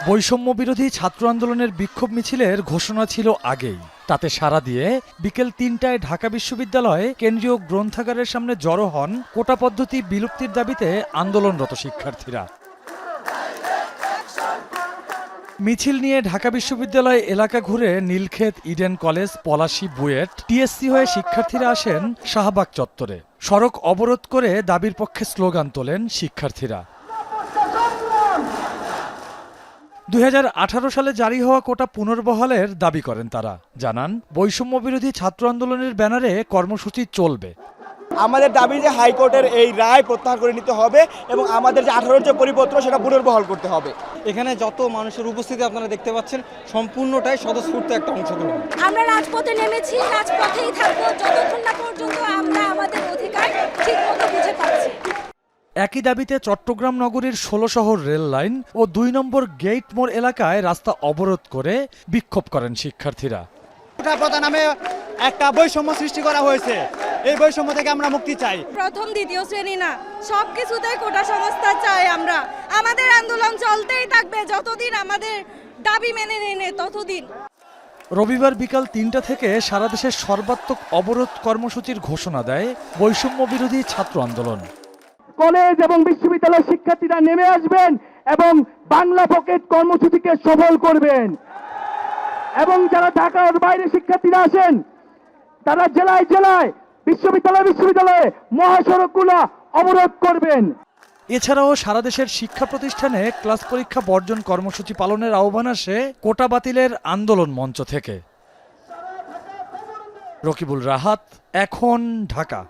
বৈষম্য বিরোধী ছাত্র আন্দোলনের বিক্ষোভ মিছিলের ঘোষণা ছিল আগেই। তাতে সাড়া দিয়ে বিকেল ৩টায় ঢাকা বিশ্ববিদ্যালয়ে কেন্দ্রীয় গ্রন্থাগারের সামনে জড়ো হন কোটা পদ্ধতি বিলুপ্তির দাবিতে আন্দোলনরত শিক্ষার্থীরা। মিছিল নিয়ে ঢাকা বিশ্ববিদ্যালয় এলাকা ঘুরে Nilkhet, Eden college, Palashi, BUET, TSC হয়ে শিক্ষার্থীরা আসেন শাহবাগ চত্বরে। সড়ক অবরোধ করে দাবির পক্ষে স্লোগান তোলেন শিক্ষার্থীরা। ২০১৮ সালে জারি হওয়া কোটা পুনর্বহালের দাবি করেন তারা। জানান, বৈষম্য বিরোধী ছাত্র আন্দোলনের ব্যানারে কর্মসূচি চলবে। আমাদের দাবি যে হাইকোর্টের এই রায় প্রত্যাহার করে নিতে হবে এবং আমাদের যে 18 যে পরিপত্র সেটা পুনর্বহাল করতে হবে। এখানে যত মানুষের উপস্থিতি আপনারা দেখতে পাচ্ছেন সম্পূর্ণটাই স্বতঃস্ফূর্ত একটা অংশগ্রহণ। আমরা রাজপথে নেমেছি, রাজপথেই থাকবো যতক্ষণ না পর্যন্ত আমরা আমাদের অধিকার ঠিকমতো বুঝে পাচ্ছি। একই দাবিতে চট্টগ্রাম নগরীর ১৬ শহর রেল লাইন ও ২ নম্বর গেট মোড় এলাকায় রাস্তা অবরোধ করে বিক্ষোভ করেন শিক্ষার্থীরা। কোটা প্রথা নামে একটা বৈষম্য সৃষ্টি করা হয়েছে, এই বৈষম্য থেকে আমরা মুক্তি চাই। প্রথম দ্বিতীয় শ্রেণী না, সবকিছুতেই কোটা সংস্কার চাই আমরা। আমাদের আন্দোলন চলতেই থাকবে যতদিন আমাদের দাবি মেনে নেয় ততদিন। রবিবার বিকাল ৩টা থেকে সারা দেশের সর্বাত্মক অবরোধ কর্মসূচির ঘোষণা দেয় বৈষম্য বিরোধী ছাত্র আন্দোলন। কলেজ এবং বিশ্ববিদ্যালয়ের শিক্ষার্থীরা নেমে আসবেন এবং বাংলা পকেট কর্মসূচিকে সফল করবেন। এবং যারা ঢাকার বাইরে শিক্ষার্থীরা আসেন তারা জেলায় জেলায় বিশ্ববিদ্যালয়ে মহাসড়কগুলো অবরোধ করবেন। এছাড়াও সারা দেশের শিক্ষা প্রতিষ্ঠানে ক্লাস পরীক্ষা বর্জন কর্মসূচি পালনের আহ্বান আসে কোটা বাতিলের আন্দোলন মঞ্চ থেকে। রকিবুল রাহাত, এখন, ঢাকা।